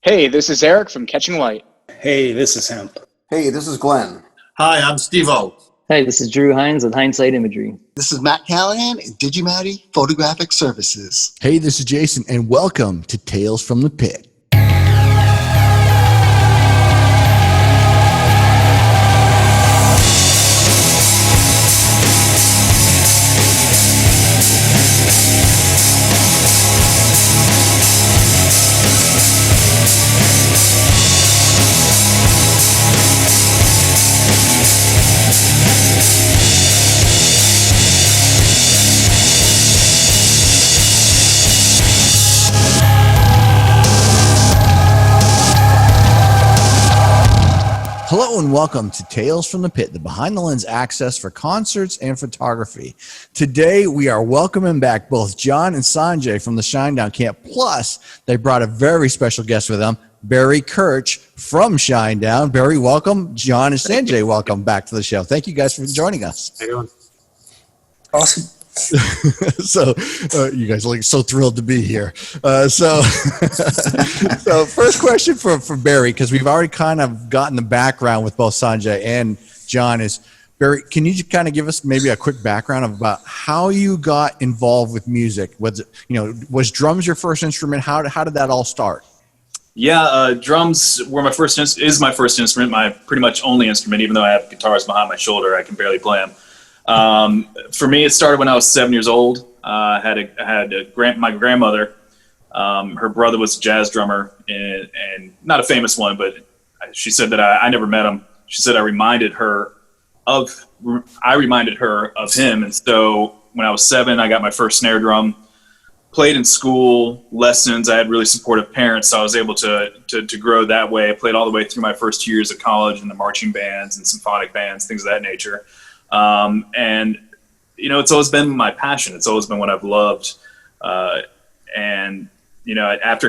Hey, this is Eric from Catching Light. Hey, this is Hemp. Hey, this is Glenn. Hi, I'm Steve-O. Hey, this is Drew Hines with Hindsight Imagery. This is Matt Callahan at Digimatty Photographic Services. Hey, this is Jason, and welcome to Tales from the Pit. Hello and welcome to Tales from the Pit, the behind-the-lens access for concerts and photography. Today, we are welcoming back both John and Sanjay from the Shinedown camp. Plus, they brought a very special guest with them, Barry Kerch from Shinedown. Barry, welcome. John and Sanjay, welcome back to the show. Thank you guys for joining us. How you doing? Awesome. So you guys are like so thrilled to be here. So first question for Barry, because we've already kind of gotten the background with both Sanjay and John, is Barry, can you just kind of give us maybe a quick background about how you got involved with music? Was drums your first instrument? How did that all start? Yeah, drums were my first instrument, my pretty much only instrument. Even though I have guitars behind my shoulder, I can barely play them. For me, it started when I was 7 years old. I had my grandmother. Her brother was a jazz drummer, and not a famous one, but she said that I never met him. She said I reminded her of him. And so when I was 7, I got my first snare drum. Played in school, lessons. I had really supportive parents, so I was able to grow that way. I played all the way through my first 2 years of college in the marching bands and symphonic bands, things of that nature. And it's always been my passion. It's always been what I've loved. After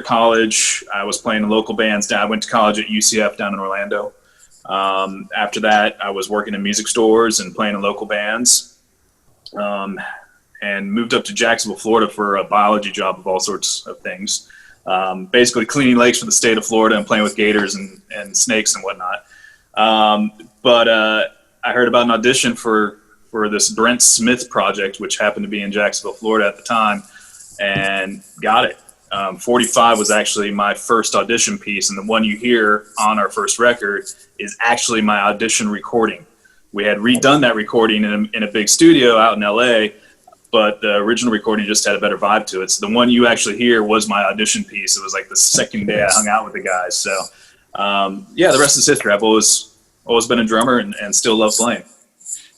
college, I was playing in local bands. I went to college at UCF down in Orlando. After that, I was working in music stores and playing in local bands. And moved up to Jacksonville, Florida for a biology job of all sorts of things. Basically cleaning lakes for the state of Florida and playing with gators and snakes and whatnot. I heard about an audition for this Brent Smith project, which happened to be in Jacksonville, Florida at the time, and got it. 45 was actually my first audition piece, and the one you hear on our first record is actually my audition recording. We had redone that recording in a big studio out in LA, but the original recording just had a better vibe to it. So the one you actually hear was my audition piece. It was like the second day I hung out with the guys. So the rest is history. I've always been a drummer and still love playing.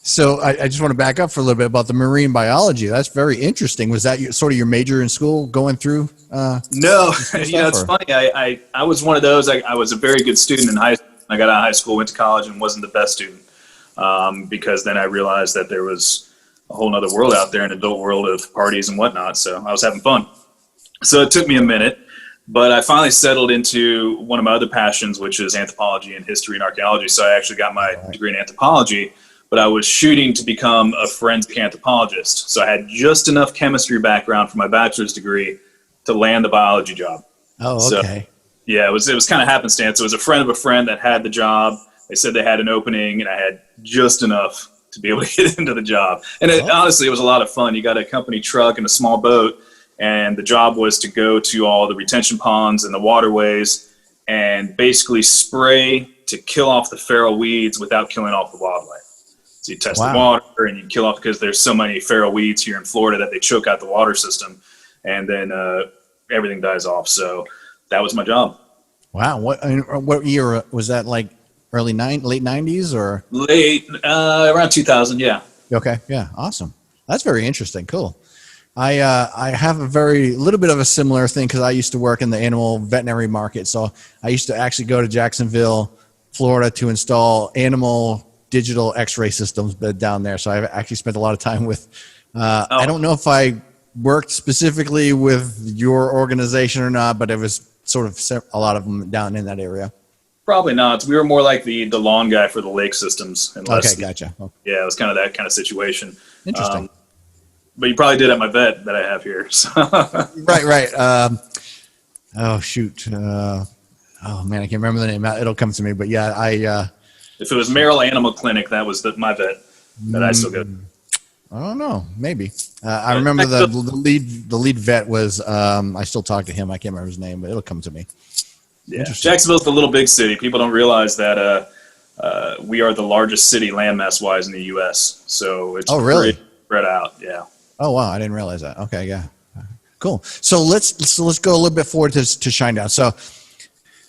So I just want to back up for a little bit about the marine biology. That's very interesting. Was that sort of your major in school going through? No, it's funny. I was one of those. I was a very good student in high school. I got out of high school, went to college, and wasn't the best student because then I realized that there was a whole other world out there, an adult world of parties and whatnot. So I was having fun. So it took me a minute. But I finally settled into one of my other passions, which is anthropology and history and archaeology. So I actually got my degree in anthropology, but I was shooting to become a forensic anthropologist. So I had just enough chemistry background for my bachelor's degree to land the biology job. Oh, okay. So, yeah, it was kind of happenstance. It was a friend of a friend that had the job. They said they had an opening, and I had just enough to be able to get into the job. And honestly, it was a lot of fun. You got a company truck and a small boat, and the job was to go to all the retention ponds and the waterways and basically spray to kill off the feral weeds without killing off the wildlife. So you test the water and you kill off, because there's so many feral weeds here in Florida that they choke out the water system, and then everything dies off. So that was my job. Wow. What year was that? Like late 90s or? Late, around 2000, yeah. Okay, yeah, awesome. That's very interesting. Cool. I have a little bit of a similar thing because I used to work in the animal veterinary market. So I used to actually go to Jacksonville, Florida to install animal digital x-ray systems down there. So I've actually spent a lot of time with, I don't know if I worked specifically with your organization or not, but it was sort of a lot of them down in that area. Probably not. We were more like the lawn guy for the lake systems. Okay, gotcha. Okay. Yeah, it was kind of that kind of situation. Interesting. But you probably did at my vet that I have here. So. Right. Oh, shoot. Oh man, I can't remember the name. It'll come to me. But yeah, If it was Merrill Animal Clinic, that was my vet that I still go. I don't know. Maybe. I remember the lead vet was. I still talk to him. I can't remember his name, but it'll come to me. Yeah. Jacksonville's the little big city. People don't realize that we are the largest city landmass wise in the U.S. So it's really pretty spread out. Yeah. Oh wow, I didn't realize that. Okay, yeah, cool. So let's go a little bit forward to Shinedown. So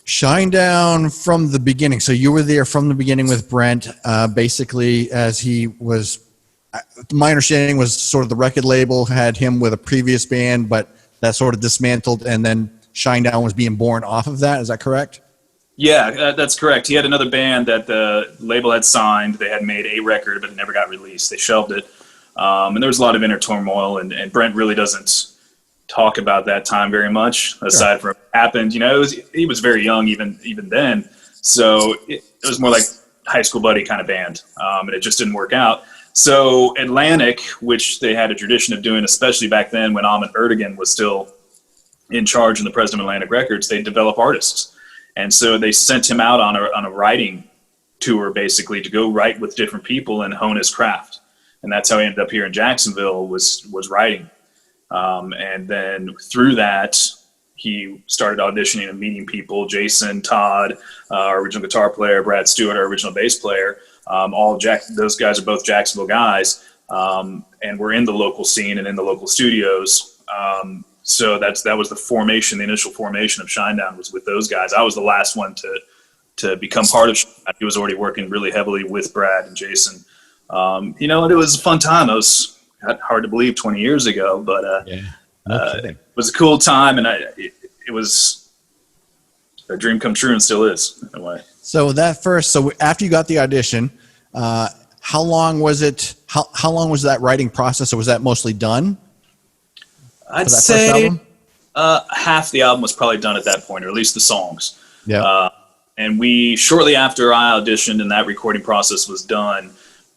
Shinedown from the beginning. So you were there from the beginning with Brent, basically as he was. My understanding was sort of the record label had him with a previous band, but that sort of dismantled, and then Shinedown was being born off of that. Is that correct? Yeah, that's correct. He had another band that the label had signed. They had made a record, but it never got released. They shelved it. And there was a lot of inner turmoil, and Brent really doesn't talk about that time very much, aside from what happened. You know, he was very young even then. So it was more like high school buddy kind of band, and it just didn't work out. So Atlantic, which they had a tradition of doing, especially back then when Ahmet Erdogan was still in charge and the president of Atlantic Records, they develop artists. And so they sent him out on a writing tour, basically, to go write with different people and hone his craft. And that's how he ended up here in Jacksonville, was writing. And then through that, he started auditioning and meeting people. Jason, Todd, our original guitar player, Brad Stewart, our original bass player, those guys are both Jacksonville guys, and we're in the local scene and in the local studios. So that was the initial formation of Shinedown was with those guys. I was the last one to become part of Shinedown. He was already working really heavily with Brad and Jason. You know, it was a fun time. It was hard to believe 20 years ago, but it was a cool time, and it was a dream come true, and still is in a way. So after you got the audition, how long was it? How long was that writing process, or was that mostly done? I'd say half the album was probably done at that point, or at least the songs. Yeah. And we, shortly after I auditioned and that recording process was done,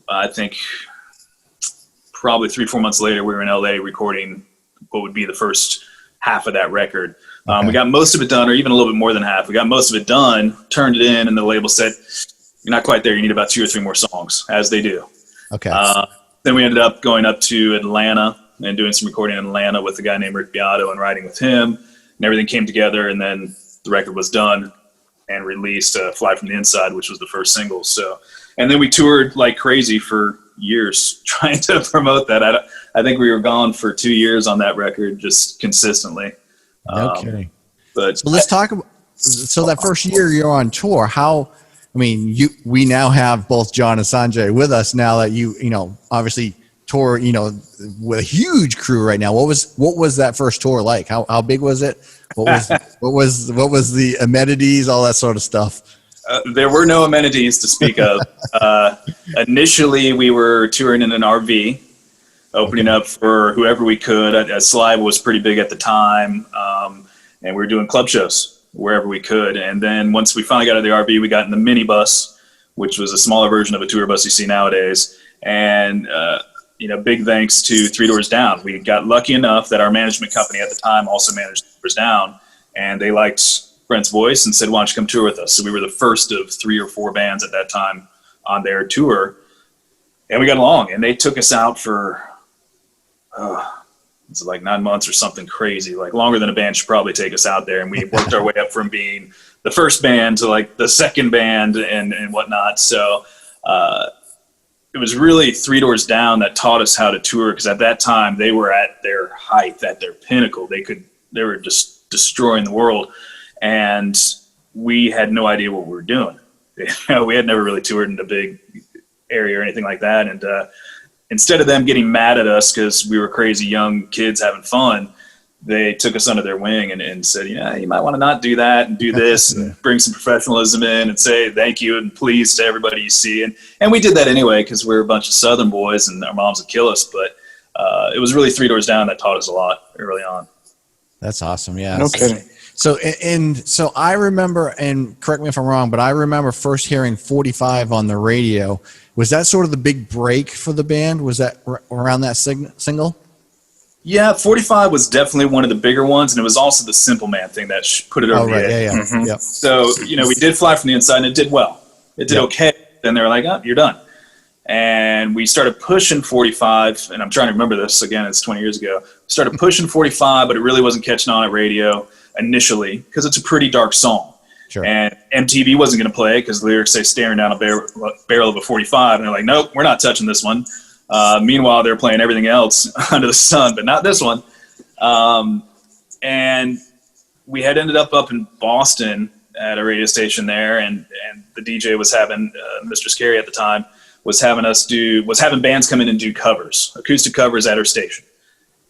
I think probably 3-4 months later, we were in LA recording what would be the first half of that record. We got most of it done, or even a little bit more than half. We got most of it done, turned it in, and the label said, "You're not quite there. You need about 2 or 3 more songs," as they do. Okay. Then we ended up going up to Atlanta and doing some recording in Atlanta with a guy named Rick Beato and writing with him. And everything came together, and then the record was done and released, Fly From the Inside, which was the first single. So, and then we toured like crazy for years trying to promote that. I think we were gone for 2 years on that record, just consistently. Okay. But so let's talk about, so that first year you're on tour, we now have both John and Sanjay with us now that you know, obviously tour, you know, with a huge crew right now. What was that first tour like? How big was it? What was the amenities, all that sort of stuff? There were no amenities to speak of. Initially, we were touring in an RV, opening up for whoever we could. Saliva was pretty big at the time, and we were doing club shows wherever we could. And then once we finally got out of the RV, we got in the minibus, which was a smaller version of a tour bus you see nowadays. And you know, big thanks to Three Doors Down. We got lucky enough that our management company at the time also managed Three Doors Down, and they liked Brent's voice and said, "Why don't you come tour with us?" So we were the first of 3 or 4 bands at that time on their tour, and we got along. And they took us out for it's like 9 months or something crazy, like longer than a band should probably take us out there. And we worked our way up from being the first band to like the second band and whatnot. So it was really Three Doors Down that taught us how to tour, because at that time they were at their height, at their pinnacle. They were just destroying the world, and we had no idea what we were doing. We had never really toured in a big area or anything like that. And instead of them getting mad at us because we were crazy young kids having fun, they took us under their wing and said, "Yeah, you might want to not do that and do this," and bring some professionalism in and say thank you and please to everybody you see. And we did that anyway, because we're a bunch of Southern boys and our moms would kill us. But it was really Three Doors Down that taught us a lot early on. That's awesome. Yeah. No kidding. So I remember, and correct me if I'm wrong, but I remember first hearing 45 on the radio. Was that sort of the big break for the band? Was that around that single? Yeah, 45 was definitely one of the bigger ones, and it was also the Simple Man thing that put it over the edge. Yeah. Yep. So, we did Fly from the Inside, and it did well. It did okay. Then they were like, oh, you're done. And we started pushing 45, and I'm trying to remember this, again, it's 20 years ago. We started pushing 45, but it really wasn't catching on at radio initially, because it's a pretty dark song. Sure. And MTV wasn't going to play it, because the lyrics say staring down a barrel of a 45, and they're like, nope, we're not touching this one. Meanwhile, they're playing everything else under the sun, but not this one. And we had ended up in Boston at a radio station there, and the DJ was having, Mr. Scary at the time, was having bands come in and do covers, acoustic covers at her station.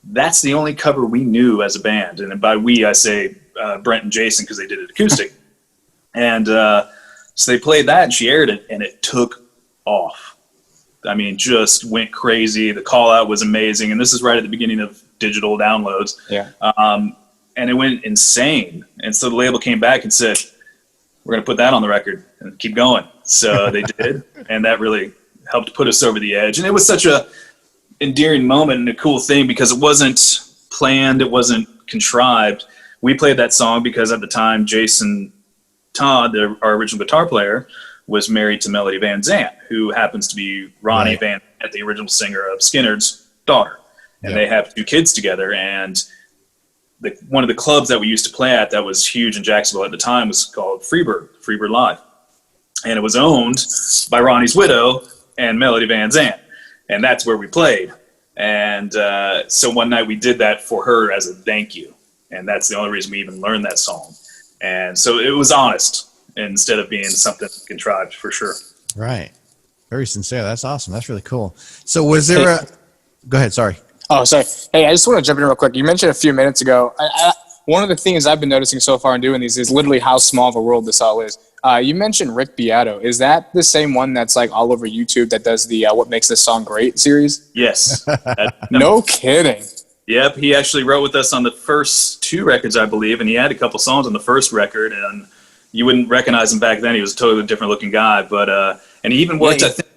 That's the only cover we knew as a band. And by we, I say Brent and Jason, because they did it acoustic. And so they played that, and she aired it, and it took off. I mean, just went crazy. The call out was amazing. And this is right at the beginning of digital downloads. Yeah. And it went insane. And so the label came back and said, we're going to put that on the record and keep going. So they did. And that really helped put us over the edge. And it was such a endearing moment and a cool thing, because it wasn't planned. It wasn't contrived. We played that song because at the time, Jason Todd, our original guitar player, was married to Melody Van Zant, who happens to be Ronnie Van Zant, the original singer of Skinner's daughter. And they have 2 kids together. And one of the clubs that we used to play at that was huge in Jacksonville at the time was called Freebird Live. And it was owned by Ronnie's widow and Melody Van Zant. And that's where we played. And so one night we did that for her as a thank you. And that's the only reason we even learned that song. And so it was honest, instead of being something contrived, for sure. Right. Very sincere. That's awesome. That's really cool. So was there go ahead. Sorry. Oh, sorry. Hey, I just want to jump in real quick. You mentioned a few minutes ago, one of the things I've been noticing so far in doing these is literally how small of a world this all is. You mentioned Rick Beato. Is that the same one that's like all over YouTube that does the What Makes This Song Great series? Yes. No kidding. Yep. He actually wrote with us on the first 2 records, I believe, and he had a couple songs on the first record, and you wouldn't recognize him back then. He was a totally different looking guy, but and he even worked, I think,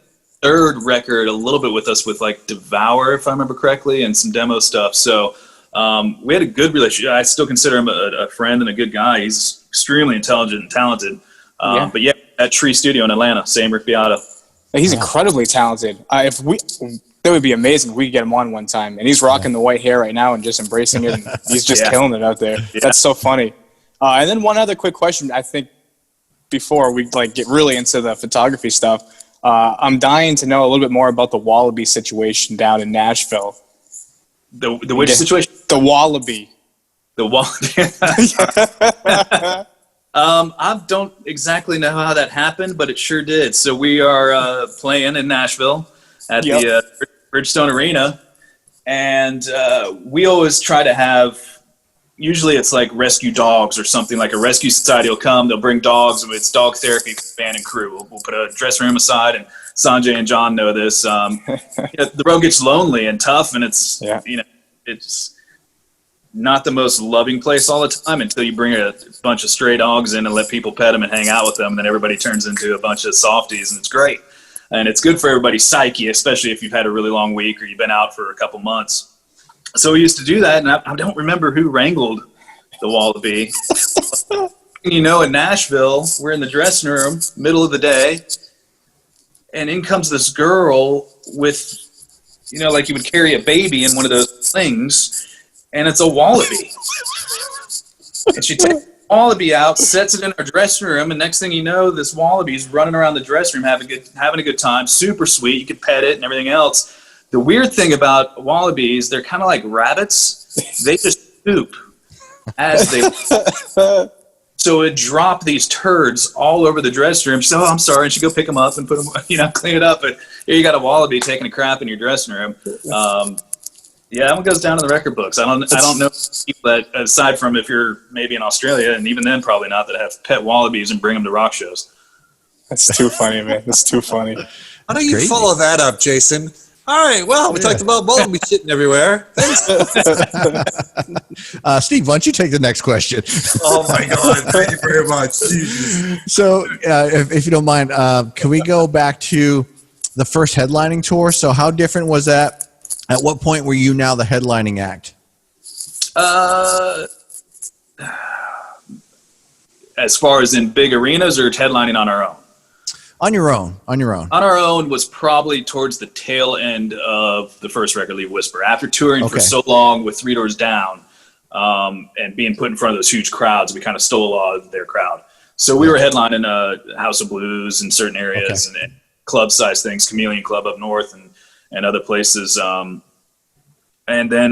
3rd record a little bit with us with like Devour, if I remember correctly, and some demo stuff. So we had a good relationship. I still consider him a friend and a good guy. He's extremely intelligent and talented. But yeah, at Tree Studio in Atlanta, same Rick Beato. He's incredibly talented. That would be amazing if we could get him on one time. And he's rocking the white hair right now and just embracing it. And he's just killing it out there. Yeah. That's so funny. And then one other quick question, I think, before we get really into the photography stuff. I'm dying to know a little bit more about the wallaby situation down in Nashville. The which situation? The wallaby. The wallaby. I don't exactly know how that happened, but it sure did. So we are playing in Nashville at the Bridgestone Arena, and we always try to have, usually it's like rescue dogs or something, like a rescue society will come, they'll bring dogs, it's dog therapy for band and crew. We'll put a dressing room aside, and Sanjay and John know this. The road gets lonely and tough, and it's it's not the most loving place all the time until you bring a bunch of stray dogs in and let people pet them and hang out with them, and then everybody turns into a bunch of softies, and it's great. And it's good for everybody's psyche, especially if you've had a really long week or you've been out for a couple months. So we used to do that, and I don't remember who wrangled the wallaby. In Nashville, we're in the dressing room, middle of the day, and in comes this girl with, like you would carry a baby in one of those things, and it's a wallaby. And she takes the wallaby out, sets it in our dressing room, and next thing you know, this wallaby's running around the dressing room having a good time, super sweet. You could pet it and everything else. The weird thing about wallabies, they're kind of like rabbits. They just poop as they so it dropped these turds all over the dressing room. She said, "Oh, I'm sorry," and she'd go pick them up and put them, clean it up. But here you got a wallaby taking a crap in your dressing room. That one goes down in the record books. I don't know people that, aside from if you're maybe in Australia, and even then probably not, that have pet wallabies and bring them to rock shows. That's too funny, man. That's too funny. How do you follow that up, Jason? All right, well, we talked about wallaby shitting everywhere. Thanks. Steve, why don't you take the next question? Oh, my God. Thank you very much. Jesus. So, if you don't mind, can we go back to the first headlining tour? So how different was that At what point were you now the headlining act? As far as in big arenas or headlining on our own? On your own. On your own. On our own was probably towards the tail end of the first record, Leave Whisper. After touring for so long with Three Doors Down and being put in front of those huge crowds, we kind of stole a lot of their crowd. So we were headlining House of Blues in certain areas and club-sized things, Chameleon Club up north and other places. And then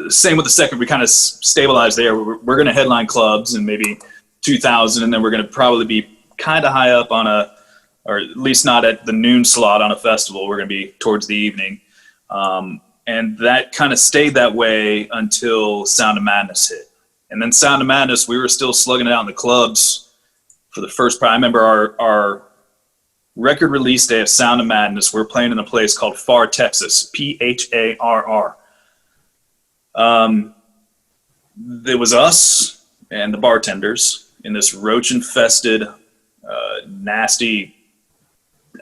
same with the second, we kind of stabilized there. We're going to headline clubs and maybe 2,000, and then we're going to probably be kind of high up on or at least not at the noon slot on a festival. We're going to be towards the evening. And that kind of stayed that way until Sound of Madness hit. And then Sound of Madness, we were still slugging it out in the clubs for the first part. I remember our record release day of Sound of Madness, we were playing in a place called Pharr, Texas, Pharr. It was us and the bartenders in this roach-infested, nasty,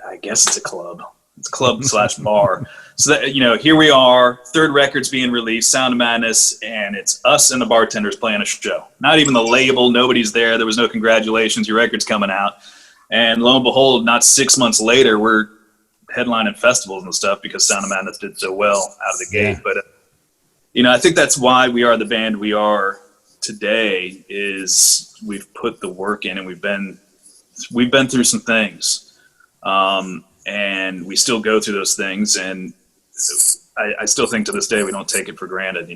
I guess it's a club. It's a club / bar. So that, here we are, third record's being released, Sound of Madness, and it's us and the bartenders playing a show. Not even the label, nobody's there. There was no congratulations, your record's coming out. And lo and behold, not 6 months later, we're headlining festivals and stuff because Sound of Madness did so well out of the gate. But, I think that's why we are the band we are today, is we've put the work in and we've been through some things. And we still go through those things. And I still think to this day, we don't take it for granted.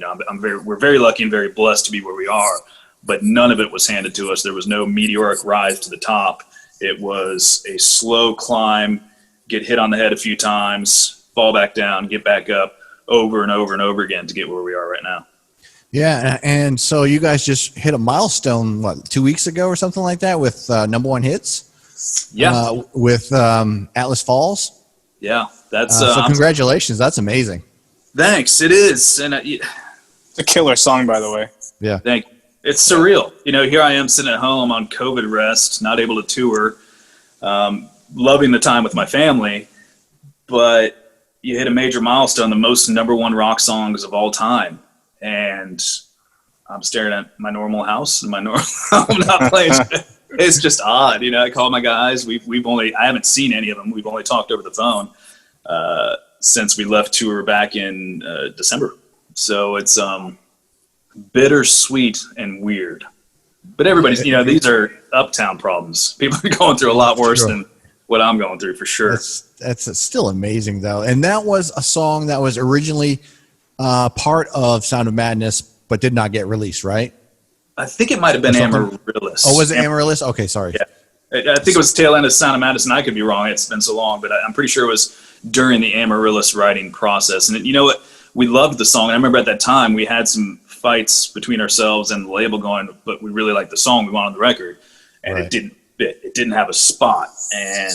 We're very lucky and very blessed to be where we are, but none of it was handed to us. There was no meteoric rise to the top. It was a slow climb, get hit on the head a few times, fall back down, get back up over and over and over again to get where we are right now. Yeah. And so you guys just hit a milestone, 2 weeks ago or something like that with #1 hits? Yeah. With Atlas Falls? Yeah. That's so congratulations. That's amazing. Thanks. It is. And it's a killer song, by the way. Yeah. Thank you. It's surreal. Here I am sitting at home on COVID rest, not able to tour, loving the time with my family, but you hit a major milestone, the most #1 rock songs of all time. And I'm staring at my normal house and my normal, I'm not playing. It's just odd. I call my guys. I haven't seen any of them. We've only talked over the phone since we left tour back in December. So it's bittersweet and weird. But everybody's, these are uptown problems. People are going through a lot worse than what I'm going through, for sure. That's still amazing, though. And that was a song that was originally part of Sound of Madness, but did not get released, right? I think it might have been Amaryllis. Oh, was it Amaryllis? Okay, sorry. Yeah. I think it was tail end of Sound of Madness, and I could be wrong. It's been so long, but I'm pretty sure it was during the Amaryllis writing process. And you know what? We loved the song. And I remember at that time we had some fights between ourselves and the label going, but we really liked the song. We wanted on the record, and it didn't fit. It didn't have a spot, and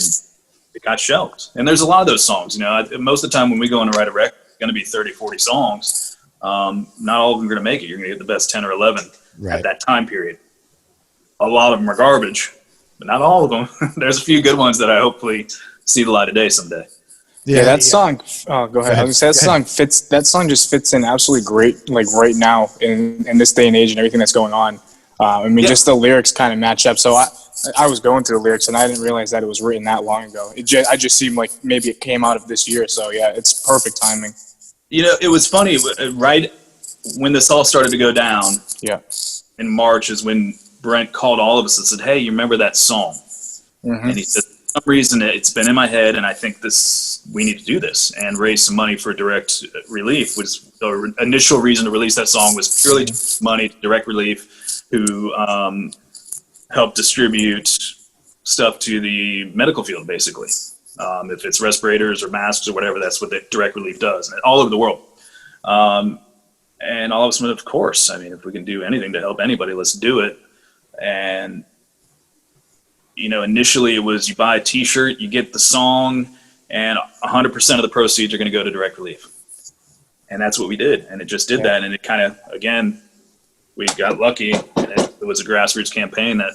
it got shelved. And there's a lot of those songs. Most of the time when we go in to write a record, it's going to be 30, 40 songs. Not all of them are going to make it. You're going to get the best 10 or 11 at that time period. A lot of them are garbage, but not all of them. There's a few good ones that I hopefully see the light of day someday. Yeah, that song. Oh, go ahead. I was gonna say that song just fits in absolutely great, like right now in this day and age and everything that's going on. Just the lyrics kind of match up. So I was going through the lyrics and I didn't realize that it was written that long ago. I just seemed like maybe it came out of this year. So yeah, it's perfect timing. It was funny, right when this all started to go down. Yeah. In March is when Brent called all of us and said, "Hey, you remember that song?" And he said, for some reason it's been in my head, and I think we need to do this and raise some money for Direct Relief. Was the initial reason to release that song was purely money to Direct Relief, who helped distribute stuff to the medical field, basically. If it's respirators or masks or whatever, that's what the Direct Relief does, and all over the world. And all of us went, of course. If we can do anything to help anybody, let's do it. And initially it was you buy a T-shirt, you get the song, and 100% of the proceeds are going to go to Direct Relief. And that's what we did. And it just did that. And it kind of, again, we got lucky. And it was a grassroots campaign that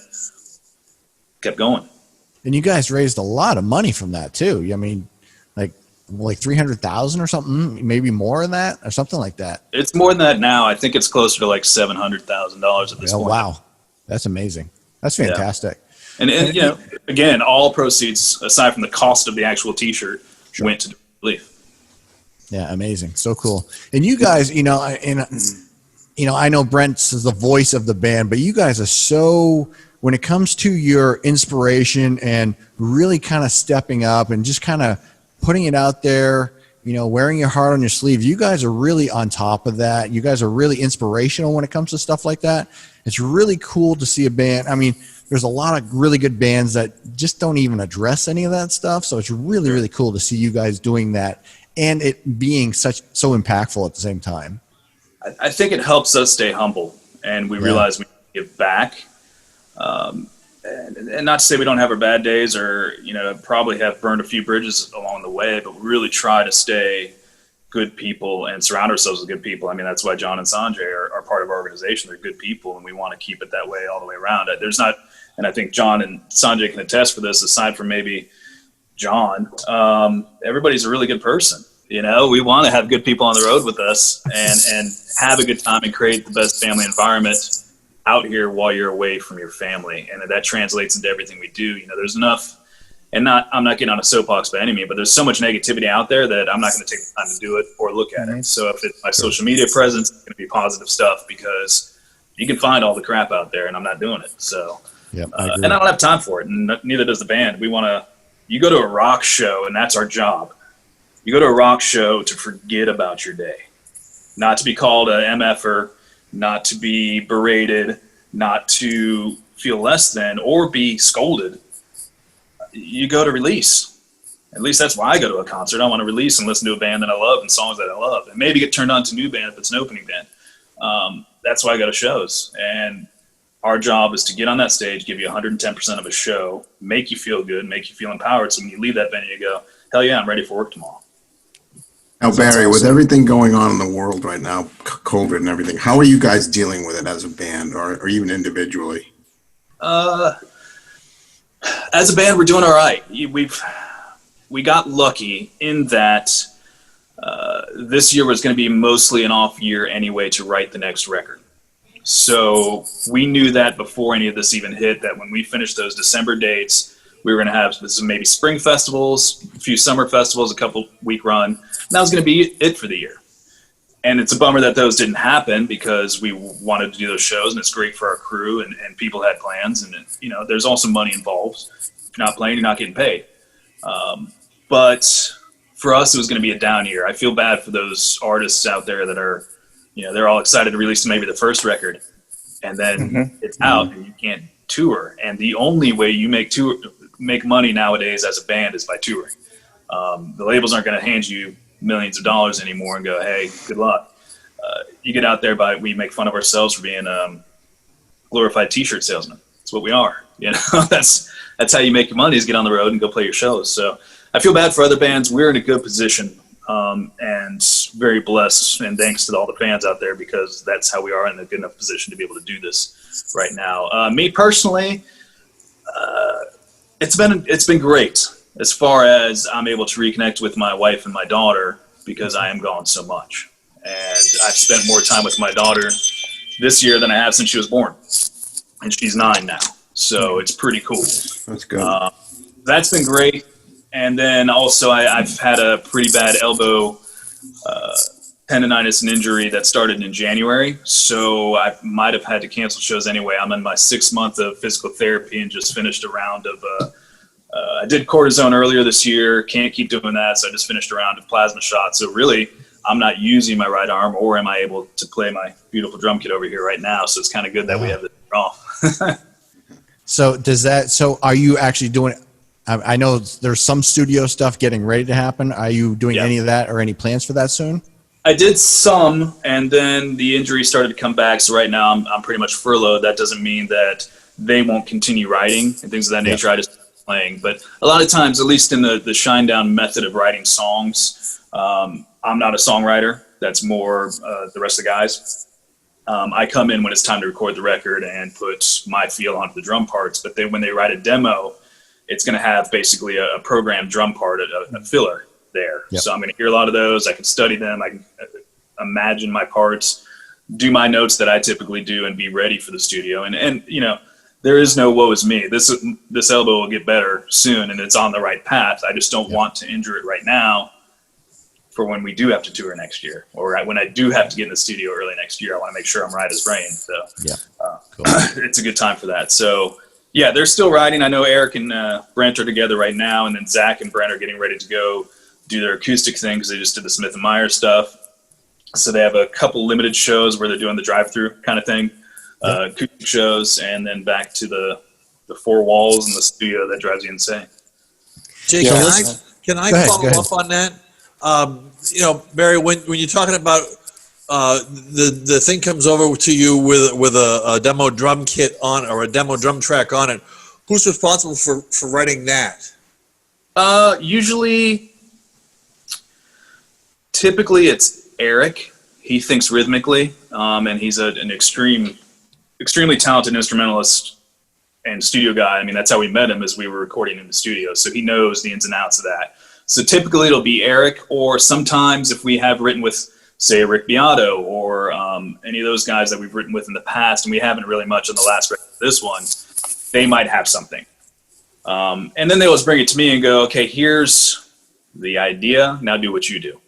kept going. And you guys raised a lot of money from that too. like 300,000 or something, maybe more than that or something like that. It's more than that now. I think it's closer to like $700,000 at this Oh, point. wow. That's amazing. That's fantastic. And you know, again, all proceeds, aside from the cost of the actual T-shirt, went to relief. Yeah, amazing. So cool. And you guys, you know, I know Brent's the voice of the band, but you guys are so, when it comes to your inspiration and really kind of stepping up and just kind of putting it out there, you know, wearing your heart on your sleeve, you guys are really on top of that. You guys are really inspirational when it comes to stuff like that. It's really cool to see a band. I mean, there's a lot of really good bands that just don't even address any of that stuff. So it's really, really cool to see you guys doing that and it being so impactful at the same time. I think it helps us stay humble, and we realize we give back. And not to say we don't have our bad days, or you know, probably have burned a few bridges along the way, but we really try to stay good people and surround ourselves with good people. I mean, that's why John and Sanjay are part of our organization. They're good people, and we want to keep it that way all the way around. There's not, and I think John and Sanjay can attest for this. Aside from maybe John, everybody's a really good person. You know, we want to have good people on the road with us and have a good time and create the best family environment out here while you're away from your family. And that translates into everything we do. You know, there's enough, and I'm not getting on a soapbox by any means, but there's so much negativity out there that I'm not going to take the time to do it or look at it. So if it's my social media presence, it's going to be positive stuff, because you can find all the crap out there, and I'm not doing it. So, and I don't have time for it, and neither does the band. You go to a rock show, and that's our job. You go to a rock show to forget about your day, not to be called a MFer, not to be berated, not to feel less than or be scolded. You go to release. At least that's why I go to a concert. I want to release and listen to a band that I love and songs that I love, and maybe get turned on to a new band if it's an opening band. That's why I go to shows. And our job is to get on that stage, give you 110% of a show, make you feel good, make you feel empowered. So when you leave that venue, you go, hell yeah, I'm ready for work tomorrow. Now, Barry, with everything going on in the world right now, COVID and everything, how are you guys dealing with it as a band or even individually? As a band, we're doing all right. We got lucky in that this year was going to be mostly an off year anyway to write the next record. So we knew that before any of this even hit, that when we finished those December dates, we were going to have some maybe spring festivals, a few summer festivals, a couple week run. And that was going to be it for the year. And it's a bummer that those didn't happen, because we wanted to do those shows, and it's great for our crew, and people had plans. And, you know, there's also money involved. If you're not playing, you're not getting paid. But for us, it was going to be a down year. I feel bad for those artists out there that are, you know, they're all excited to release maybe the first record, and then it's out and you can't tour. And the only way you make money nowadays as a band is by touring. The labels aren't going to hand you millions of dollars anymore and go, hey, good luck. You get out there we make fun of ourselves for being glorified t-shirt salesmen. That's what we are. You know, that's how you make your money, is get on the road and go play your shows. So I feel bad for other bands. We're in a good position, and very blessed, and thanks to all the fans out there, because that's how we are in a good enough position to be able to do this right now. Me personally, it's been great, as far as I'm able to reconnect with my wife and my daughter, because I am gone so much. And I've spent more time with my daughter this year than I have since she was born. And she's 9 now. So it's pretty cool. That's good. That's been great. And then also I've had a pretty bad elbow tendonitis and injury that started in January. So I might have had to cancel shows anyway. I'm in my 6th month of physical therapy and just finished a round of I did cortisone earlier this year. Can't keep doing that, so I just finished a round of plasma shots. So really, I'm not using my right arm, or am I able to play my beautiful drum kit over here right now? So it's kind of good that we have it off. So are you actually doing, I know there's some studio stuff getting ready to happen. Are you doing any of that, or any plans for that soon? I did some, and then the injury started to come back. So right now I'm pretty much furloughed. That doesn't mean that they won't continue writing and things of that nature. I just playing, but a lot of times, at least in the Shinedown method of writing songs, I'm not a songwriter. That's more the rest of the guys. I come in when it's time to record the record and put my feel onto the drum parts. But when they write a demo, it's going to have basically a programmed drum part, a filler, there. Yep. So I'm going to hear a lot of those. I can study them. I can imagine my parts, do my notes that I typically do, and be ready for the studio. And you know, there is no woe is me. This elbow will get better soon, and it's on the right path. I just don't want to injure it right now for when we do have to tour next year, or when I do have to get in the studio early next year. I want to make sure I'm right as rain. So Cool. it's a good time for that. So yeah, they're still riding. I know Eric and Brent are together right now, and then Zach and Brent are getting ready to go do their acoustic thing because they just did the Smith & Meyer stuff. So they have a couple limited shows where they're doing the drive-through kind of thing, acoustic shows, and then back to the four walls in the studio. That drives you insane. Jake, can I Go ahead, follow go ahead. up on that? You know, Barry, when you're talking about the thing comes over to you with a demo drum kit on, or a demo drum track on it, who's responsible for writing that? Typically it's Eric. He thinks rhythmically, and he's an extremely talented instrumentalist and studio guy. I mean, that's how we met him, as we were recording in the studio. So he knows the ins and outs of that. So typically it'll be Eric, or sometimes if we have written with, say, Rick Beato, or any of those guys that we've written with in the past, and we haven't really much on the last record, this one, they might have something. And then they always bring it to me and go, okay, here's the idea, now do what you do.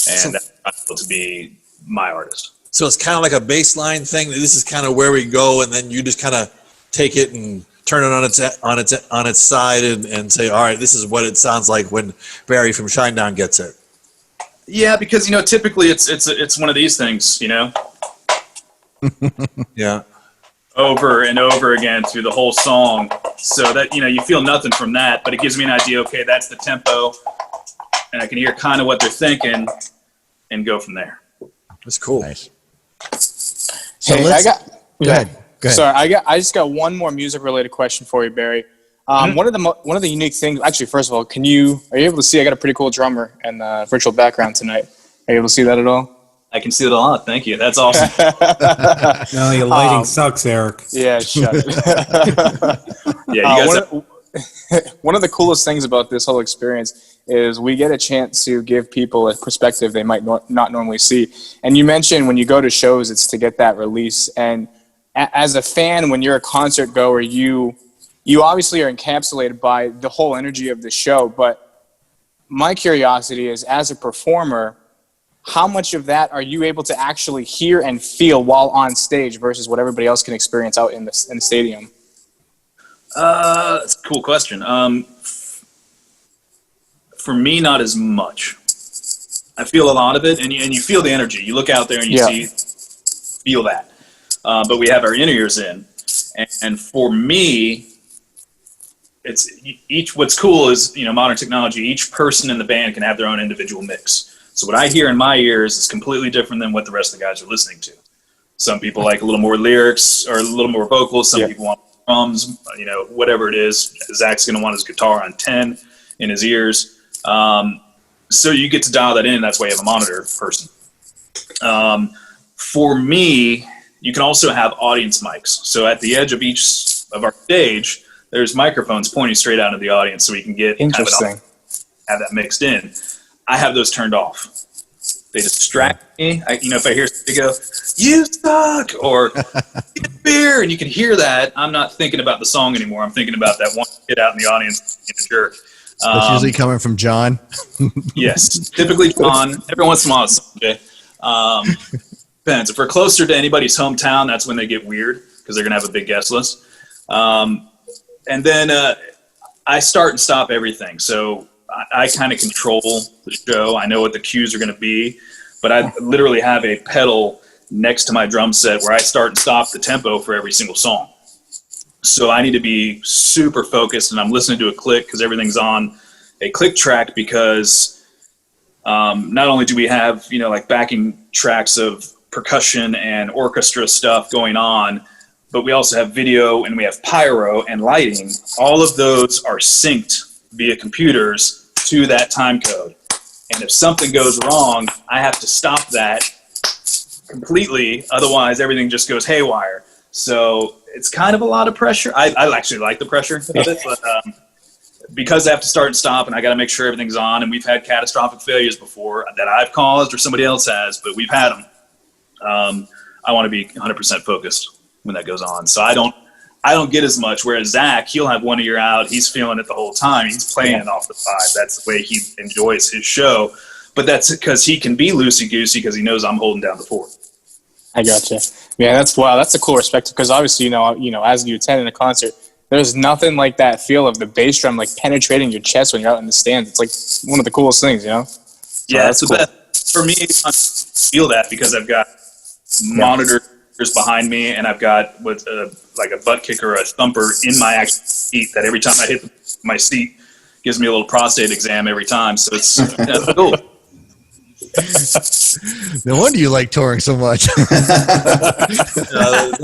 And that's possible to be my artist. So it's kind of like a baseline thing. This is kind of where we go, and then you just kind of take it and turn it on its side and say, all right, this is what it sounds like when Barry from Shinedown gets it. Yeah, because, you know, typically it's one of these things, you know, Yeah. over and over again through the whole song, so that, you know, you feel nothing from that, but it gives me an idea. Okay, that's the tempo, and I can hear kind of what they're thinking and go from there. That's cool. Nice. So Hey, let's, go ahead. Go ahead. Sorry, I just got one more music related question for you, Barry. One of the unique things, actually, first of all, are you able to see? I got a pretty cool drummer in the virtual background tonight. Are you able to see that at all? I can see it a lot. Thank you. That's awesome. No, your lighting sucks, Eric. Yeah, shut it. Yeah, you guys. One of the coolest things about this whole experience is we get a chance to give people a perspective they might not normally see. And you mentioned when you go to shows, it's to get that release. And as a fan, when you're a concert goer, you obviously are encapsulated by the whole energy of the show. But my curiosity is, as a performer, how much of that are you able to actually hear and feel while on stage versus what everybody else can experience out in the stadium? That's a cool question. For me, not as much. I feel a lot of it, and you feel the energy. You look out there and you feel that. But we have our in-ears in, and for me, what's cool is, you know, modern technology. Each person in the band can have their own individual mix. So what I hear in my ears is completely different than what the rest of the guys are listening to. Some people like a little more lyrics or a little more vocals. Some people want drums, you know, whatever it is. Zach's going to want his guitar on 10 in his ears. So you get to dial that in. That's why you have a monitor person. For me, you can also have audience mics. So at the edge of each of our stage, there's microphones pointing straight out of the audience, so we can get Interesting. have that mixed in. I have those turned off. They distract me. If I hear somebody go, "You suck," or "Get beer," and you can hear that, I'm not thinking about the song anymore. I'm thinking about that one kid out in the audience being a jerk. That's usually coming from John. Yes, typically John. Every once in a while, it's Sanjay. Depends. If we're closer to anybody's hometown, that's when they get weird, because they're going to have a big guest list. And then I start and stop everything. So I kind of control the show. I know what the cues are going to be, but I literally have a pedal next to my drum set where I start and stop the tempo for every single song. So I need to be super focused, and I'm listening to a click because everything's on a click track, because not only do we have, you know, like backing tracks of percussion and orchestra stuff going on, but we also have video and we have pyro and lighting. All of those are synced via computers to that time code. And if something goes wrong, I have to stop that completely. Otherwise, everything just goes haywire. So it's kind of a lot of pressure. I actually like the pressure of it, but because I have to start and stop, and I got to make sure everything's on. And we've had catastrophic failures before that I've caused or somebody else has, but we've had them. I want to be 100% focused when that goes on. So I don't get as much. Whereas Zach, he'll have one ear out. He's feeling it the whole time. He's playing it off the side. That's the way he enjoys his show. But that's because he can be loosey goosey because he knows I'm holding down the fort. I gotcha. Yeah, that's a cool perspective because obviously, you know, as you attend a concert, there's nothing like that feel of the bass drum like penetrating your chest when you're out in the stands. It's like one of the coolest things, you know. So yeah, that's cool. the best for me. I feel that because I've got monitors behind me, and I've got like a butt kicker or a thumper in my actual seat that every time I hit my seat gives me a little prostate exam every time. So it's cool. No wonder you like touring so much. A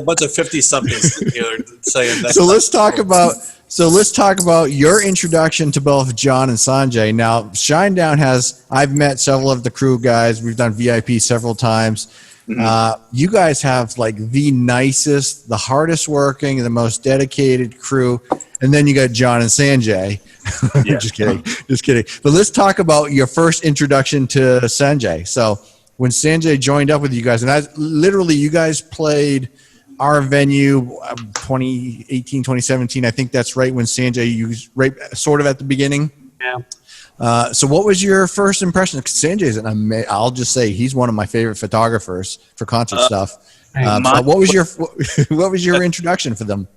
bunch of 50-somethings here saying that. So let's talk about your introduction to both John and Sanjay. Now, Shinedown I've met several of the crew guys. We've done VIP several times. You guys have like the nicest, the hardest working, the most dedicated crew. And then you got John and Sanjay. Yeah. Just kidding. But let's talk about your first introduction to Sanjay. So when Sanjay joined up with you guys, and you guys played our venue 2018, 2017. I think that's right when Sanjay used right sort of at the beginning. Yeah. So what was your first impression? Because Sanjay's I'll just say he's one of my favorite photographers for concert stuff. So what was your introduction for them?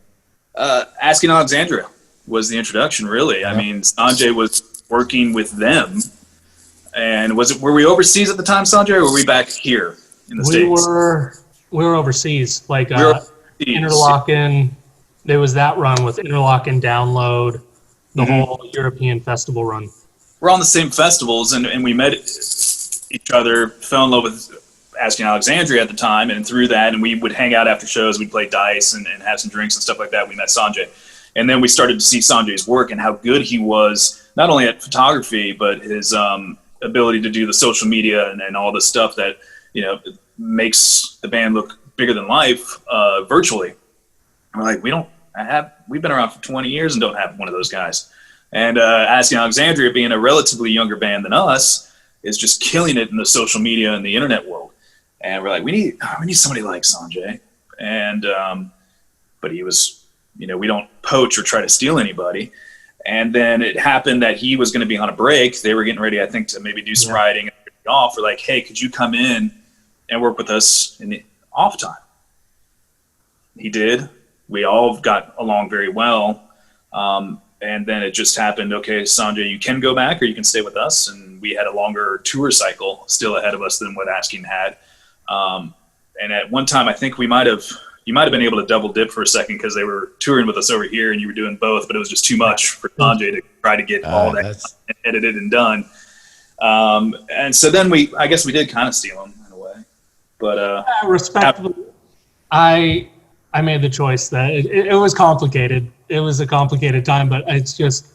Asking Alexandria was the introduction, really. I mean, Sanjay was working with them. And were we overseas at the time, Sanjay, or were we back here in the States? We were overseas, like overseas. Interlaken. There was that run with Interlaken Download, the whole European festival run. We're on the same festivals, and we met each other, fell in love with Asking Alexandria at the time, and through that, and we would hang out after shows, we'd play dice and have some drinks and stuff like that. We met Sanjay. And then we started to see Sanjay's work and how good he was, not only at photography, but his ability to do the social media and all the stuff that, you know, makes the band look bigger than life virtually. And we're like, we've been around for 20 years and don't have one of those guys. And Asking Alexandria, being a relatively younger band than us, is just killing it in the social media and the internet world. And we're like, we need somebody like Sanjay. And but he was, you know, we don't poach or try to steal anybody. And then it happened that he was going to be on a break. They were getting ready, I think, to maybe do some writing and off. We're like, hey, could you come in and work with us in the off time? He did. We all got along very well. And then it just happened, okay, Sanjay, you can go back or you can stay with us. And we had a longer tour cycle still ahead of us than what Asking had. And at one time, I think you might have been able to double dip for a second because they were touring with us over here and you were doing both, but it was just too much for Sanjay to try to get all that edited and done. And so then I guess we did kind of steal him in a way. But respectfully, I made the choice that it was complicated. It was a complicated time, but it's just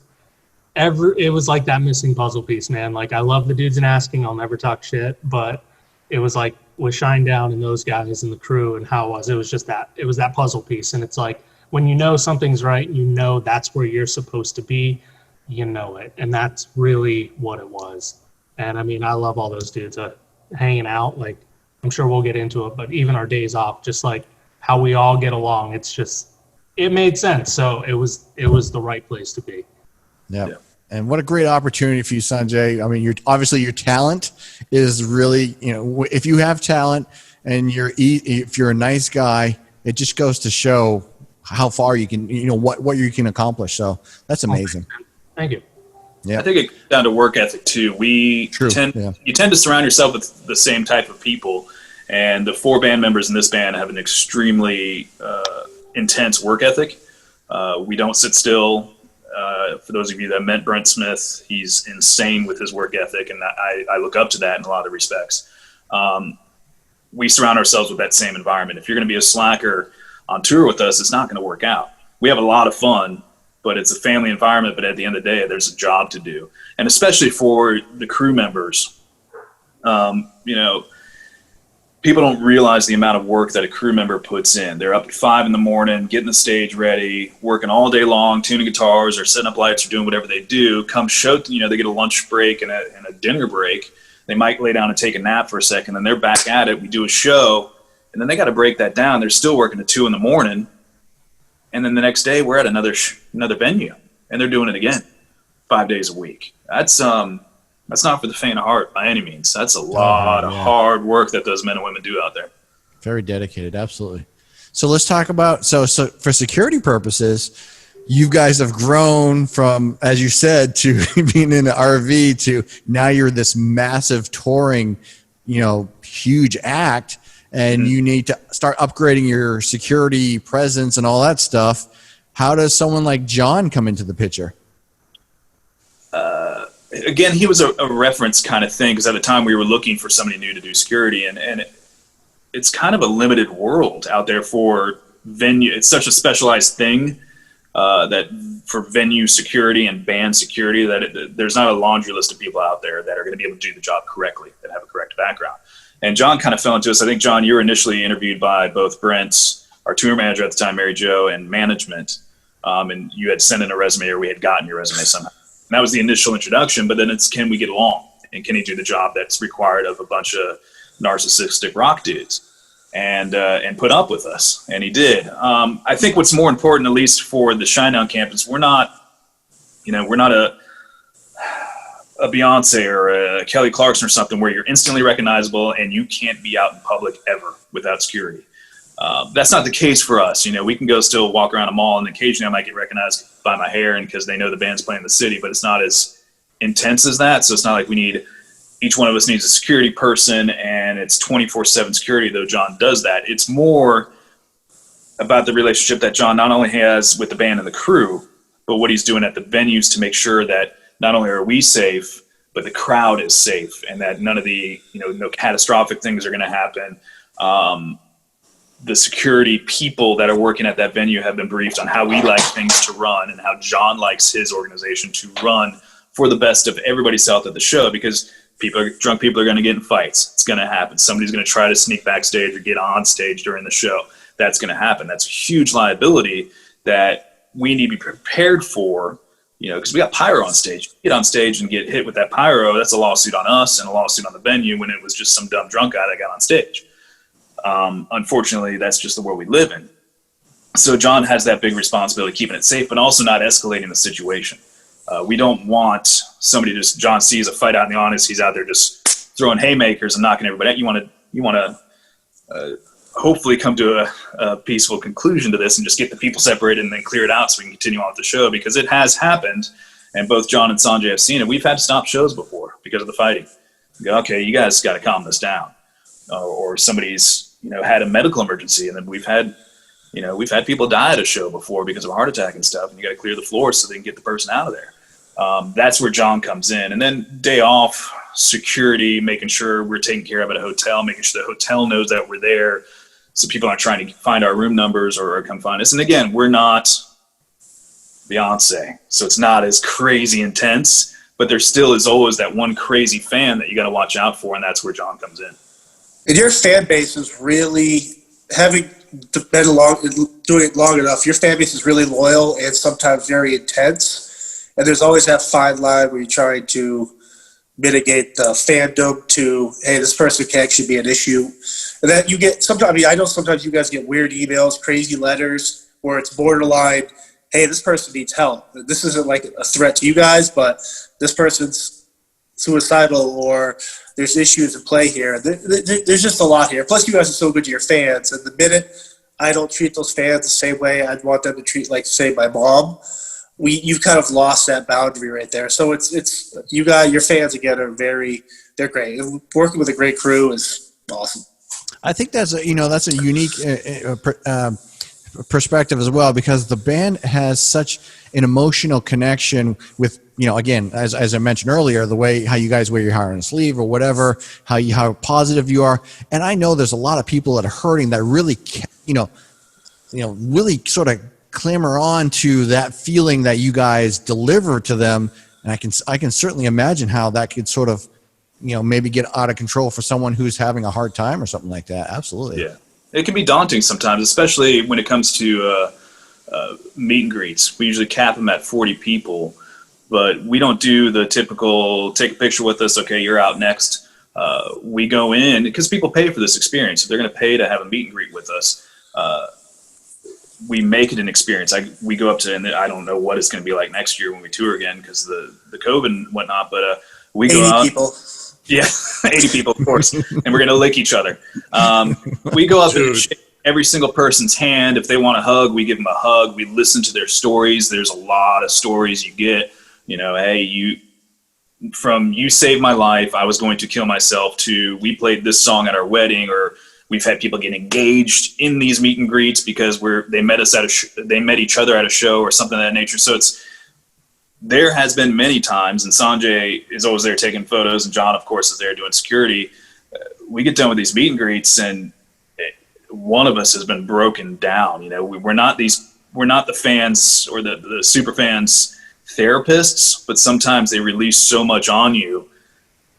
it was like that missing puzzle piece, man. Like, I love the dudes in Asking. I'll never talk shit, but it was like with Shinedown and those guys and the crew and how it was just that. It was that puzzle piece. And it's like, when you know something's right, you know that's where you're supposed to be, you know it. And that's really what it was. And I mean, I love all those dudes hanging out. Like, I'm sure we'll get into it, but even our days off, just like how we all get along, it's just, it made sense. So it was the right place to be. Yeah. And what a great opportunity for you, Sanjay. I mean, obviously your talent is really, you know, if you have talent and if you're a nice guy, it just goes to show how far you can, you know, what you can accomplish. So that's amazing. Thank you. Yeah. I think it comes down to work ethic too. You tend to surround yourself with the same type of people, and the 4 band members in this band have an extremely intense work ethic. We don't sit still. For those of you that met Brent Smith, he's insane with his work ethic, and I look up to that in a lot of respects. We surround ourselves with that same environment. If you're going to be a slacker on tour with us, it's not going to work out. We have a lot of fun, but it's a family environment. But at the end of the day, there's a job to do, and especially for the crew members, you know, people don't realize the amount of work that a crew member puts in. They're up at 5 in the morning, getting the stage ready, working all day long, tuning guitars or setting up lights or doing whatever they do. Come show, they get a lunch break and a dinner break. They might lay down and take a nap for a second, then they're back at it. We do a show, and then they got to break that down. They're still working at 2 in the morning, and then the next day we're at another venue, and they're doing it again, 5 days a week. That's not for the faint of heart by any means. That's a lot of hard work that those men and women do out there. Very dedicated, absolutely. So let's talk about, so for security purposes, you guys have grown from, as you said, to being in an RV to now you're this massive touring, huge act, and you need to start upgrading your security presence and all that stuff. How does someone like John come into the picture? Again, he was a reference kind of thing, because at the time we were looking for somebody new to do security, and it's kind of a limited world out there for venue. It's such a specialized thing that for venue security and band security that there's not a laundry list of people out there that are going to be able to do the job correctly, that have a correct background. And John kind of fell into us. I think, John, you were initially interviewed by both Brent, our tour manager at the time, Mary Jo, and management, and you had sent in a resume, or we had gotten your resume somehow. And that was the initial introduction, but then it's, can we get along? And can he do the job that's required of a bunch of narcissistic rock dudes? And put up with us, and he did. I think what's more important, at least for the Shinedown campus, we're not a Beyonce or a Kelly Clarkson or something where you're instantly recognizable and you can't be out in public ever without security. That's not the case for us. We can go still walk around a mall, and occasionally I might get recognized by my hair, and because they know the band's playing in the city, but it's not as intense as that. So it's not like each one of us needs a security person and it's 24/7 security, though John does that. It's more about the relationship that John not only has with the band and the crew, but what he's doing at the venues to make sure that not only are we safe, but the crowd is safe, and that none of the, no catastrophic things are going to happen. The security people that are working at that venue have been briefed on how we like things to run and how John likes his organization to run for the best of everybody's health at the show, because drunk people are going to get in fights. It's going to happen. Somebody's going to try to sneak backstage or get on stage during the show. That's going to happen. That's a huge liability that we need to be prepared for, because we got pyro on stage. Get on stage and get hit with that pyro, that's a lawsuit on us and a lawsuit on the venue, when it was just some dumb drunk guy that got on stage. Unfortunately, that's just the world we live in. So John has that big responsibility, keeping it safe, but also not escalating the situation. We don't want somebody John sees a fight out in the honest, he's out there just throwing haymakers and knocking everybody out. You want to hopefully come to a peaceful conclusion to this and just get the people separated and then clear it out so we can continue on with the show, because it has happened, and both John and Sanjay have seen it. We've had to stop shows before because of the fighting. You go, okay, you guys got to calm this down. Or somebody's had a medical emergency, and then we've had people die at a show before because of a heart attack and stuff, and you got to clear the floor so they can get the person out of there. That's where John comes in. And then day off, security, making sure we're taken care of at a hotel, making sure the hotel knows that we're there, so people aren't trying to find our room numbers or come find us. And again, we're not Beyonce, so it's not as crazy intense, but there still is always that one crazy fan that you got to watch out for, and that's where John comes in. And your fan base is really, having been doing it long enough, your fan base is really loyal and sometimes very intense. And there's always that fine line where you're trying to mitigate the fandom to, hey, this person can actually be an issue. And that you get sometimes, I know sometimes you guys get weird emails, crazy letters, where it's borderline, hey, this person needs help. This isn't like a threat to you guys, but this person's suicidal, or there's issues at play here. There's just a lot here. Plus, you guys are so good to your fans. And the minute I don't treat those fans the same way I'd want them to treat, like, say, my mom, you've kind of lost that boundary right there. So it's you guys, your fans again they're great. And working with a great crew is awesome. I think that's a unique perspective as well, because the band has such an emotional connection with, again, as I mentioned earlier, the way how you guys wear your heart on a sleeve or whatever, how positive you are. And I know there's a lot of people that are hurting that really, really sort of clamor on to that feeling that you guys deliver to them. And I can certainly imagine how that could sort of maybe get out of control for someone who's having a hard time or something like that. Absolutely. Yeah. It can be daunting sometimes, especially when it comes to meet and greets. We usually cap them at 40 people, but we don't do the typical take a picture with us. Okay, you're out next. We go in because people pay for this experience. If they're going to pay to have a meet and greet with us, we make it an experience. We go up to, and I don't know what it's going to be like next year when we tour again because the COVID and whatnot, but we go out. 80 people. Yeah, 80 people, of course, and we're going to lick each other. We go up and shake every single person's hand. If they want a hug, we give them a hug. We listen to their stories. There's a lot of stories you get. Hey, you saved my life, I was going to kill myself, to we played this song at our wedding, or we've had people get engaged in these meet and greets because they met us they met each other at a show or something of that nature. So there has been many times, and Sanjay is always there taking photos, and John, of course, is there doing security. We get done with these meet and greets, and one of us has been broken down. We're not the fans or the super fans therapists, but sometimes they release so much on you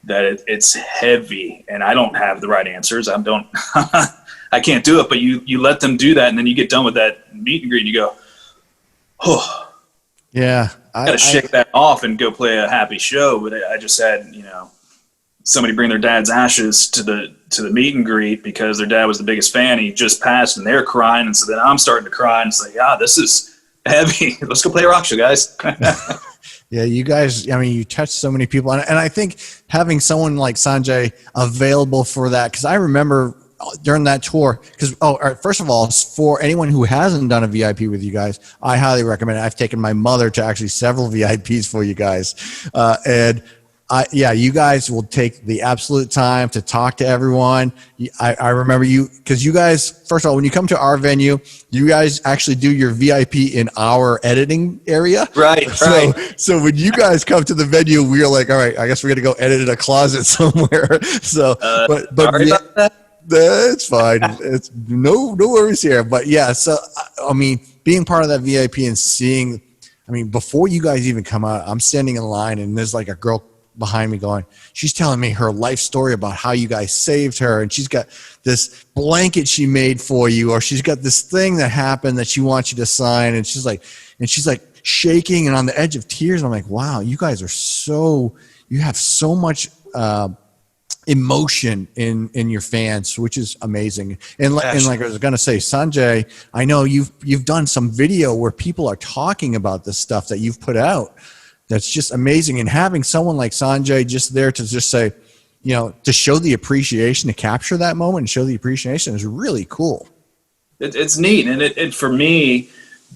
that it's heavy, and I don't have the right answers. I can't do it, but you let them do that, and then you get done with that meet and greet, and you go, oh. Yeah, I gotta shake that off and go play a happy show. But I just had, somebody bring their dad's ashes to the meet and greet because their dad was the biggest fan. He just passed, and they're crying, and so then I'm starting to cry, and it's like, this is heavy. Let's go play a rock show, guys. Yeah, you guys, you touch so many people. And I think having someone like Sanjay available for that, because I remember during that tour, first of all, for anyone who hasn't done a VIP with you guys, I highly recommend it. I've taken my mother to actually several VIPs for you guys. You guys will take the absolute time to talk to everyone. I remember because you guys, first of all, when you come to our venue, you guys actually do your VIP in our editing area. Right. So when you guys come to the venue, we're like, all right, I guess we're going to go edit in a closet somewhere. So, but sorry about that. It's fine. It's no worries here. But yeah, so being part of that VIP and seeing, before you guys even come out, I'm standing in line and there's like a girl behind me she's telling me her life story about how you guys saved her, and she's got this blanket she made for you, or she's got this thing that happened that she wants you to sign, and she's like shaking and on the edge of tears. I'm like, wow, you guys you have so much emotion in your fans, which is amazing. And like I was gonna say, Sanjay, I know you've done some video where people are talking about the stuff that you've put out. That's just amazing. And having someone like Sanjay just there to just say, to show the appreciation, to capture that moment and show the appreciation is really cool. It's neat. And it for me,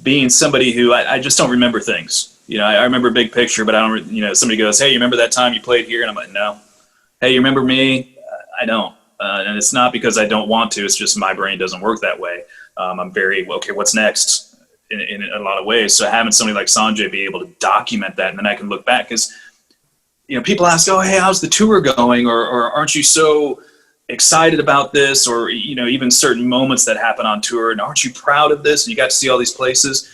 being somebody who I just don't remember things. I remember a big picture, but I don't, somebody goes, hey, you remember that time you played here? And I'm like, no. Hey, you remember me? I don't. And it's not because I don't want to. It's just my brain doesn't work that way. I'm very, okay, what's next? In a lot of ways. So having somebody like Sanjay be able to document that, and then I can look back, because people ask, oh, hey, how's the tour going, or aren't you so excited about this, or even certain moments that happen on tour, and aren't you proud of this, and you got to see all these places.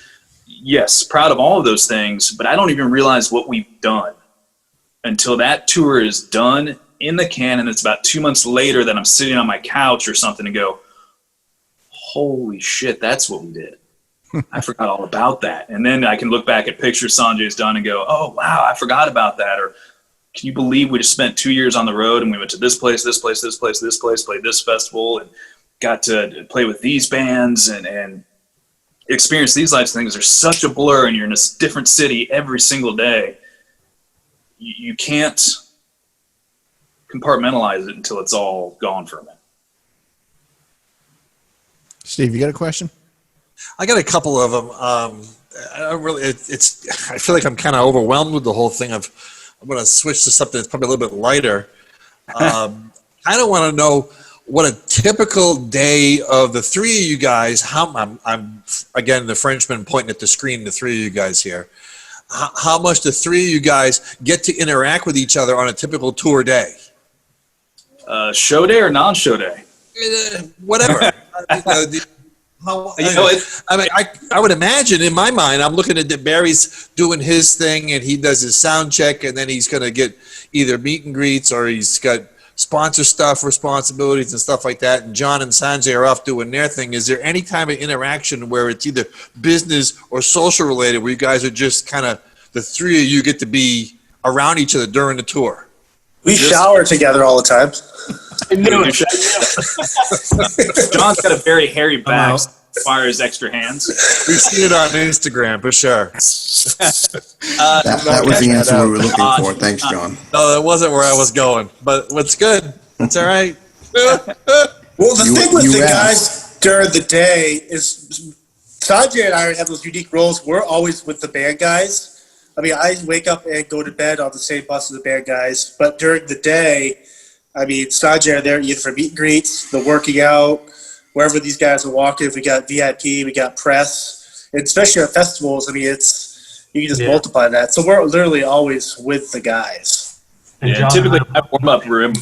Yes, proud of all of those things, but I don't even realize what we've done until that tour is done in the can, and it's about 2 months later that I'm sitting on my couch or something and go, holy shit, that's what we did. I forgot all about that. And then I can look back at pictures Sanjay's done and go, oh, wow, I forgot about that. Or can you believe we just spent 2 years on the road and we went to this place, this place, this place, this place, played this festival, and got to play with these bands and experience these life things. They're such a blur, and you're in a different city every single day. You can't compartmentalize it until it's all gone for a minute. Steve, you got a question? I got a couple of them. I feel like I'm kind of overwhelmed with the whole thing. I'm going to switch to something that's probably a little bit lighter. I don't want to know what a typical day of the three of you guys. I'm again the Frenchman pointing at the screen. The three of you guys here. How much the three of you guys get to interact with each other on a typical tour day? Show day or non-show day? Whatever. I would imagine in my mind, I'm looking at Barry's doing his thing and he does his sound check and then he's going to get either meet and greets or he's got sponsor stuff, responsibilities and stuff like that. And John and Sanjay are off doing their thing. Is there any kind of interaction where it's either business or social related where you guys are just kind of, the three of you get to be around each other during the tour? We shower together all the time. I knew it. John's got a very hairy back. Requires extra hands. We've seen it on Instagram for sure. That was the answer we were looking for. Thanks, John. No, that wasn't where I was going, but what's good? That's all right. Well, the thing with the guys during the day is Sanjay and I have those unique roles. We're always with the band guys. I mean, I wake up and go to bed on the same bus as the band guys, but during the day, I mean, Sanjay are there either for meet and greets, the working out, wherever these guys are walking. If we got VIP, we got press, and especially at festivals. I mean, it's you can just multiply that. So we're literally always with the guys. And John, typically, my warm-up room.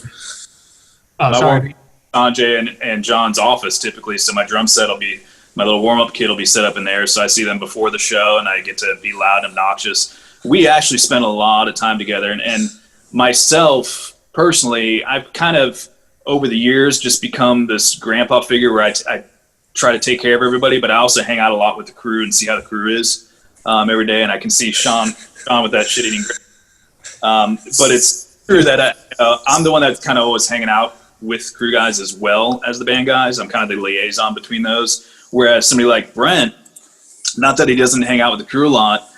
Sorry. Sanjay and John's office typically. So my drum set will be, my little warm-up kit will be set up in there. So I see them before the show, and I get to be loud and obnoxious. We actually spend a lot of time together, and myself personally, I've kind of over the years just become this grandpa figure where I try to take care of everybody, but I also hang out a lot with the crew and see how the crew is every day. And I can see Sean with that shit eating. But it's true that I'm the one that's kind of always hanging out with crew guys as well as the band guys. I'm kind of the liaison between those. Whereas somebody like Brent, not that he doesn't hang out with the crew a lot,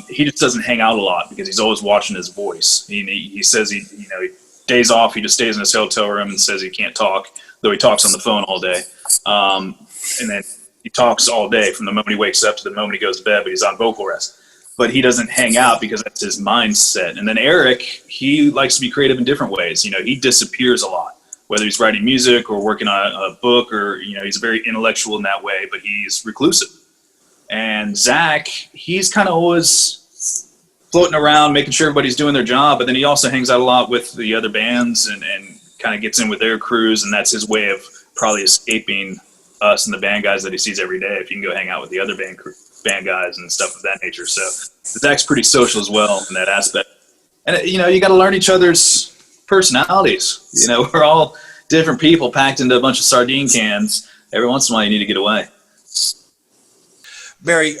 he just doesn't hang out a lot because he's always watching his voice. He says he days off, he just stays in his hotel room and says he can't talk, though he talks on the phone all day. And then he talks all day from the moment he wakes up to the moment he goes to bed, but he's on vocal rest. But he doesn't hang out because that's his mindset. And then Eric, he likes to be creative in different ways. He disappears a lot, whether he's writing music or working on a book or, he's very intellectual in that way, but he's reclusive. And Zach, he's kind of always floating around, making sure everybody's doing their job, but then he also hangs out a lot with the other bands and kind of gets in with their crews, and that's his way of probably escaping us and the band guys that he sees every day, if you can go hang out with the other band guys and stuff of that nature. So Zach's pretty social as well in that aspect. And, you got to learn each other's personalities. We're all different people packed into a bunch of sardine cans. Every once in a while you need to get away. Barry,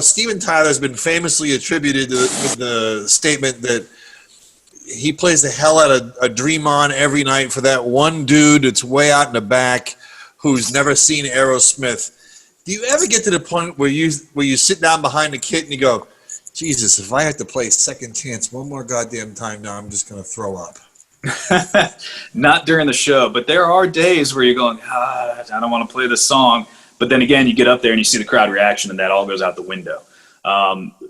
Steven Tyler's been famously attributed to the statement that he plays the hell out of a Dream On every night for that one dude that's way out in the back who's never seen Aerosmith. Do you ever get to the point where you sit down behind the kit and you go, Jesus, if I have to play Second Chance one more goddamn time now, I'm just going to throw up? Not during the show, but there are days where you're going, I don't want to play this song. But then again, you get up there and you see the crowd reaction and that all goes out the window.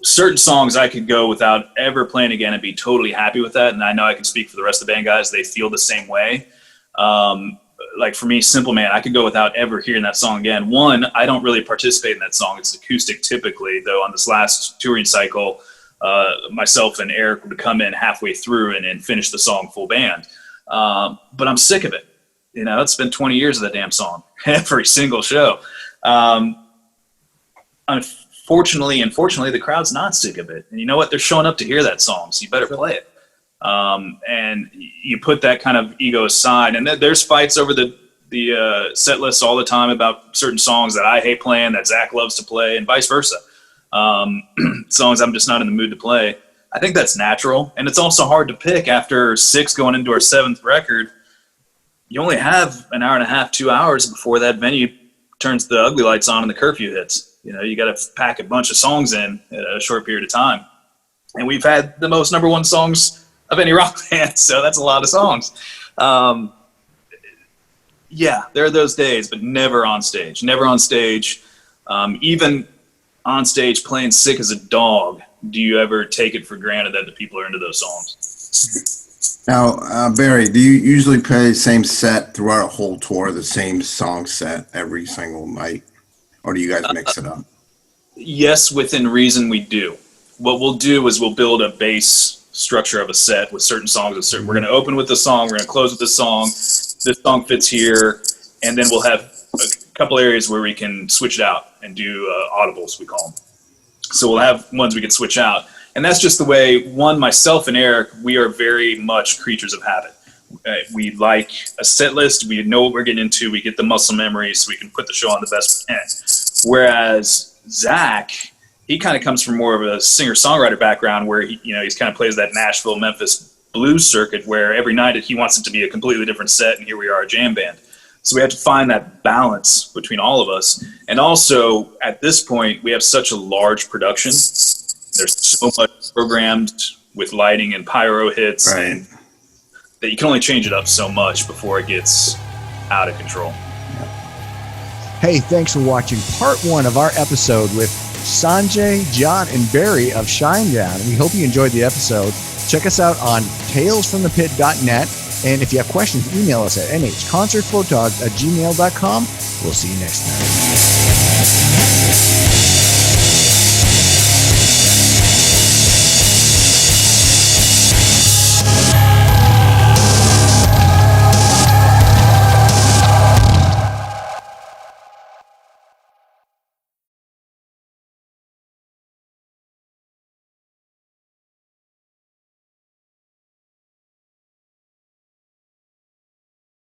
Certain songs I could go without ever playing again and be totally happy with that. And I know I can speak for the rest of the band guys. They feel the same way. Like for me, Simple Man, I could go without ever hearing that song again. One, I don't really participate in that song. It's acoustic typically, though on this last touring cycle, myself and Eric would come in halfway through and finish the song full band. But I'm sick of it. It's been 20 years of that damn song, every single show. Unfortunately, the crowd's not sick of it. And you know what? They're showing up to hear that song, so you better play it. And you put that kind of ego aside. And there's fights over the set lists all the time about certain songs that I hate playing, that Zach loves to play, and vice versa. Songs I'm just not in the mood to play. I think that's natural. And it's also hard to pick after 6 going into our 7th record. You only have an hour and a half, 2 hours before that venue turns the ugly lights on and the curfew hits. You got to pack a bunch of songs in a short period of time. And we've had the most number 1 songs of any rock band, so that's a lot of songs. Yeah, there are those days, but never on stage. Never on stage. Even on stage playing Sick as a Dog, do you ever take it for granted that the people are into those songs? Now, Barry, do you usually play the same set throughout a whole tour, the same song set every single night? Or do you guys mix it up? Yes, within reason we do. What we'll do is we'll build a base structure of a set with certain songs. We're going to open with the song, we're going to close with the song. This song fits here, and then we'll have couple areas where we can switch it out and do audibles, we call them. So we'll have ones we can switch out. And that's just the way, myself and Eric, we are very much creatures of habit. We like a set list. We know what we're getting into. We get the muscle memory so we can put the show on the best we can. Whereas Zach, he kind of comes from more of a singer-songwriter background where he's kind of plays that Nashville, Memphis blues circuit where every night he wants it to be a completely different set, and here we are, a jam band. So we have to find that balance between all of us. And also, at this point, we have such a large production. There's so much programmed with lighting and pyro hits, and that you can only change it up so much before it gets out of control. Hey, thanks for watching part 1 of our episode with Sanjay, John, and Barry of Shinedown. We hope you enjoyed the episode. Check us out on talesfromthepit.net. And if you have questions, email us at nhconcertphotogs@gmail.com. We'll see you next time.